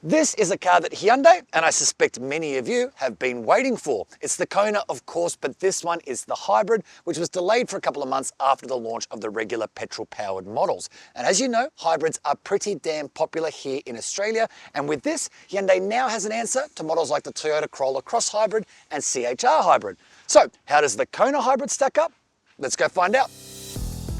This is a car that Hyundai, and I suspect many of you, have been waiting for. It's the Kona, of course, but this one is the hybrid, which was delayed for a couple of months after the launch of the regular petrol-powered models. And as you know, hybrids are pretty damn popular here in Australia, and with this, Hyundai now has an answer to models like the Toyota Corolla Cross Hybrid and CHR Hybrid. So, how does the Kona Hybrid stack up? Let's go find out.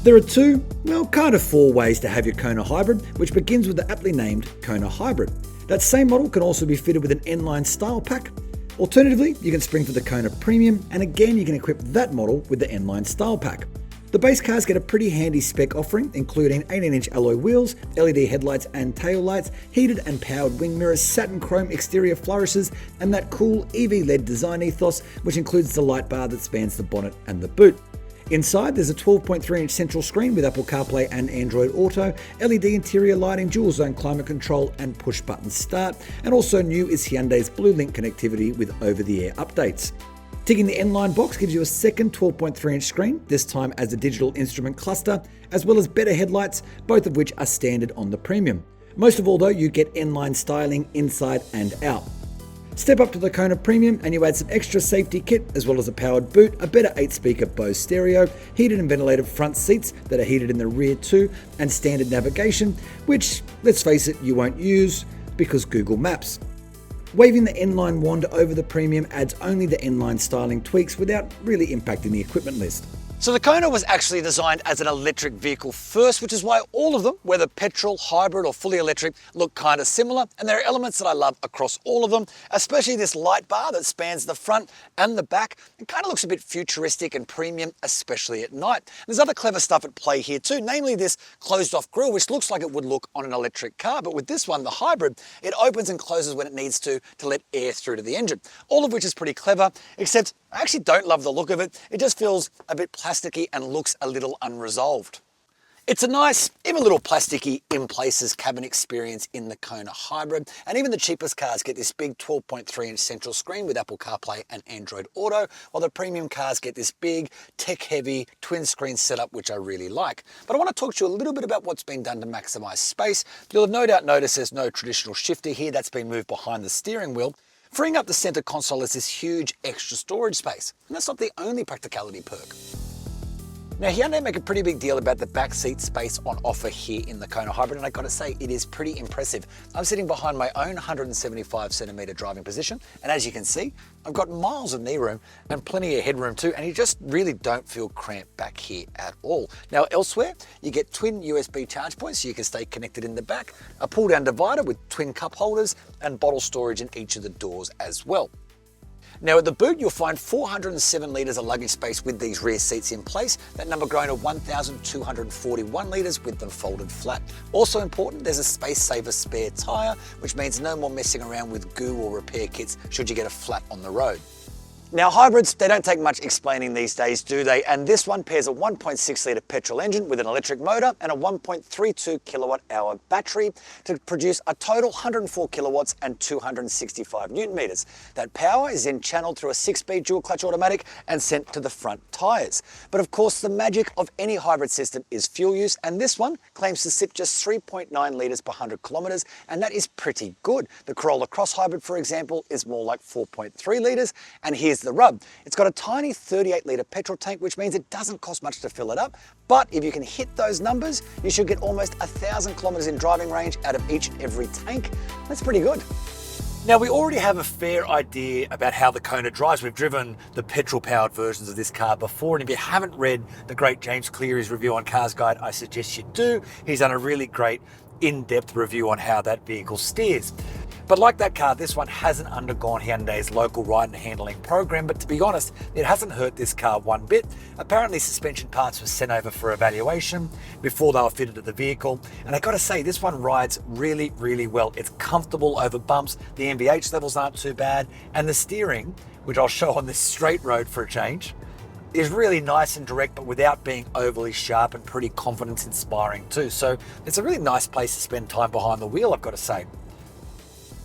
There are two, kind of four ways to have your Kona Hybrid, which begins with the aptly named Kona Hybrid. That same model can also be fitted with an N-line style pack. Alternatively, you can spring for the Kona Premium, and again you can equip that model with the N-line style pack. The base cars get a pretty handy spec offering, including 18-inch alloy wheels, LED headlights and tail lights, heated and powered wing mirrors, satin chrome exterior flourishes, and that cool EV-led design ethos, which includes the light bar that spans the bonnet and the boot. Inside, there's a 12.3-inch central screen with Apple CarPlay and Android Auto, LED interior lighting, dual zone climate control and push button start, and also new is Hyundai's Blue Link connectivity with over-the-air updates. Ticking the N-line box gives you a second 12.3-inch screen, this time as a digital instrument cluster, as well as better headlights, both of which are standard on the Premium. Most of all though, you get N-line styling inside and out. Step up to the Kona Premium and you add some extra safety kit as well as a powered boot, a better 8-speaker Bose stereo, heated and ventilated front seats that are heated in the rear too, and standard navigation, which, let's face it, you won't use because Google Maps. Waving the N-line wand over the Premium adds only the N-line styling tweaks without really impacting the equipment list. So the Kona was actually designed as an electric vehicle first, which is why all of them, whether petrol, hybrid or fully electric, look kind of similar. And there are elements that I love across all of them, especially this light bar that spans the front and the back. It kind of looks a bit futuristic and premium, especially at night. There's other clever stuff at play here too, namely this closed off grille, which looks like it would look on an electric car. But with this one, the hybrid, it opens and closes when it needs to let air through to the engine. All of which is pretty clever, except I actually don't love the look of it. It just feels a bit plasticky and looks a little unresolved. It's a nice, even a little plasticky in places cabin experience in the Kona Hybrid, and even the cheapest cars get this big 12.3-inch central screen with Apple CarPlay and Android Auto, while the premium cars get this big, tech-heavy twin screen setup, which I really like. But I want to talk to you a little bit about what's been done to maximize space. You'll have no doubt noticed there's no traditional shifter here. That's been moved behind the steering wheel. Freeing up the center console is this huge extra storage space, and that's not the only practicality perk. Now Hyundai make a pretty big deal about the back seat space on offer here in the Kona Hybrid, and I gotta say, it is pretty impressive. I'm sitting behind my own 175cm driving position, and as you can see, I've got miles of knee room and plenty of headroom too, and you just really don't feel cramped back here at all. Now elsewhere, you get twin USB charge points so you can stay connected in the back, a pull-down divider with twin cup holders, and bottle storage in each of the doors as well. Now at the boot, you'll find 407 litres of luggage space with these rear seats in place, that number growing to 1,241 litres with them folded flat. Also important, there's a space saver spare tyre, which means no more messing around with goo or repair kits should you get a flat on the road. Now hybrids, they don't take much explaining these days, do they? And this one pairs a 1.6 litre petrol engine with an electric motor and a 1.32 kilowatt hour battery to produce a total 104 kilowatts and 265 newton meters. That power is then channeled through a 6-speed dual clutch automatic and sent to the front tyres. But of course, the magic of any hybrid system is fuel use, and this one claims to sip just 3.9 litres per 100 kilometres, and that is pretty good. The Corolla Cross Hybrid, for example, is more like 4.3 litres, and here's the rub. It's got a tiny 38-litre petrol tank, which means it doesn't cost much to fill it up. But if you can hit those numbers, you should get almost 1,000 kilometres in driving range out of each and every tank. That's pretty good. Now we already have a fair idea about how the Kona drives. We've driven the petrol-powered versions of this car before, and if you haven't read the great James Cleary's review on CarsGuide, I suggest you do. He's done a really great in-depth review on how that vehicle steers. But like that car, this one hasn't undergone Hyundai's local ride and handling program, but to be honest, it hasn't hurt this car one bit. Apparently suspension parts were sent over for evaluation before they were fitted to the vehicle, and I gotta say, this one rides really, really well. It's comfortable over bumps, the NVH levels aren't too bad, and the steering, which I'll show on this straight road for a change, is really nice and direct, but without being overly sharp, and pretty confidence inspiring too. So it's a really nice place to spend time behind the wheel, I've got to say.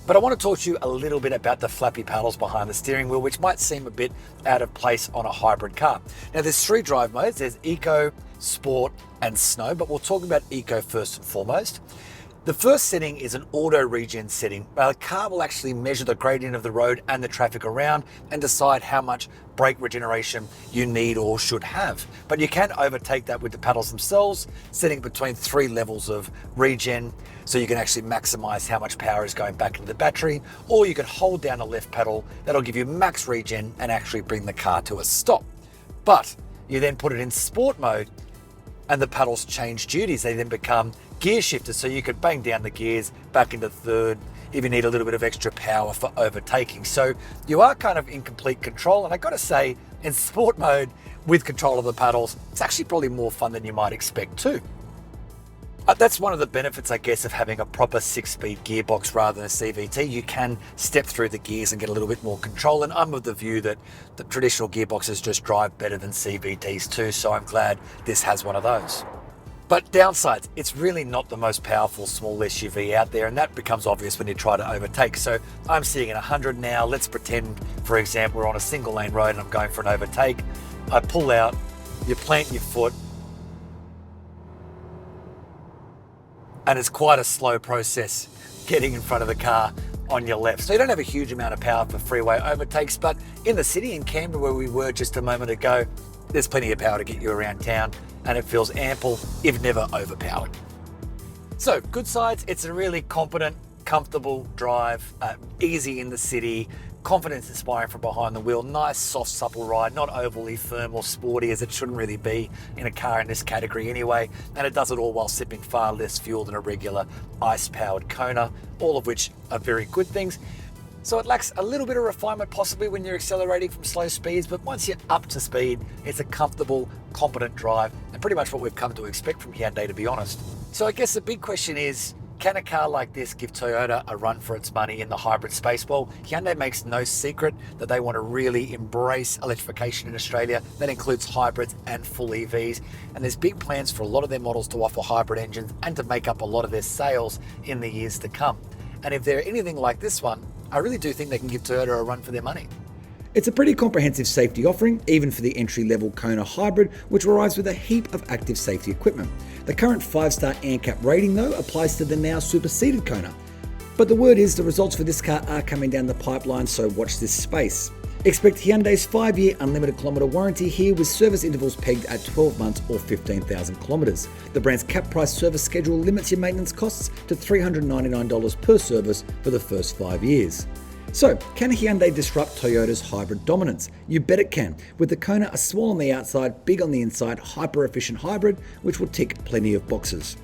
But I want to talk to you a little bit about the flappy paddles behind the steering wheel, which might seem a bit out of place on a hybrid car. Now there's 3 drive modes, there's Eco, Sport and Snow, but we'll talk about Eco first and foremost. The first setting is an auto regen setting, where the car will actually measure the gradient of the road and the traffic around and decide how much brake regeneration you need or should have. But you can overtake that with the paddles themselves, setting between 3 levels of regen, so you can actually maximize how much power is going back into the battery, or you can hold down the left pedal, that'll give you max regen and actually bring the car to a stop. But you then put it in sport mode and the paddles change duties. They then become gear shifters, so you could bang down the gears back into third if you need a little bit of extra power for overtaking. So you are kind of in complete control, and I gotta say, in sport mode with control of the paddles, it's actually probably more fun than you might expect too. That's one of the benefits, I guess, of having a proper 6-speed gearbox rather than a CVT. You can step through the gears and get a little bit more control, and I'm of the view that the traditional gearboxes just drive better than CVTs too, so I'm glad this has one of those. But downsides, it's really not the most powerful small SUV out there, and that becomes obvious when you try to overtake. So I'm seeing at 100 now. Let's pretend, for example, we're on a single lane road and I'm going for an overtake. I pull out, you plant your foot, and it's quite a slow process getting in front of the car on your left. So you don't have a huge amount of power for freeway overtakes, but in the city in Canberra where we were just a moment ago, there's plenty of power to get you around town, and it feels ample, if never overpowered. So good sides, it's a really competent, comfortable drive, easy in the city, confidence inspiring from behind the wheel, nice, soft, supple ride, not overly firm or sporty as it shouldn't really be in a car in this category anyway, and it does it all while sipping far less fuel than a regular ICE-powered Kona, all of which are very good things. So it lacks a little bit of refinement possibly when you're accelerating from slow speeds, but once you're up to speed, it's a comfortable, competent drive, and pretty much what we've come to expect from Hyundai, to be honest. So I guess the big question is, can a car like this give Toyota a run for its money in the hybrid space? Well, Hyundai makes no secret that they want to really embrace electrification in Australia. That includes hybrids and full EVs. And there's big plans for a lot of their models to offer hybrid engines and to make up a lot of their sales in the years to come. And if they're anything like this one, I really do think they can give Toyota a run for their money. It's a pretty comprehensive safety offering, even for the entry-level Kona Hybrid, which arrives with a heap of active safety equipment. The current 5-star ANCAP rating, though, applies to the now superseded Kona. But the word is the results for this car are coming down the pipeline, so watch this space. Expect Hyundai's 5-year unlimited kilometre warranty here, with service intervals pegged at 12 months or 15,000 kilometres. The brand's cap price service schedule limits your maintenance costs to $399 per service for the first 5 years. So, can Hyundai disrupt Toyota's hybrid dominance? You bet it can, with the Kona a small on the outside, big on the inside, hyper-efficient hybrid, which will tick plenty of boxes.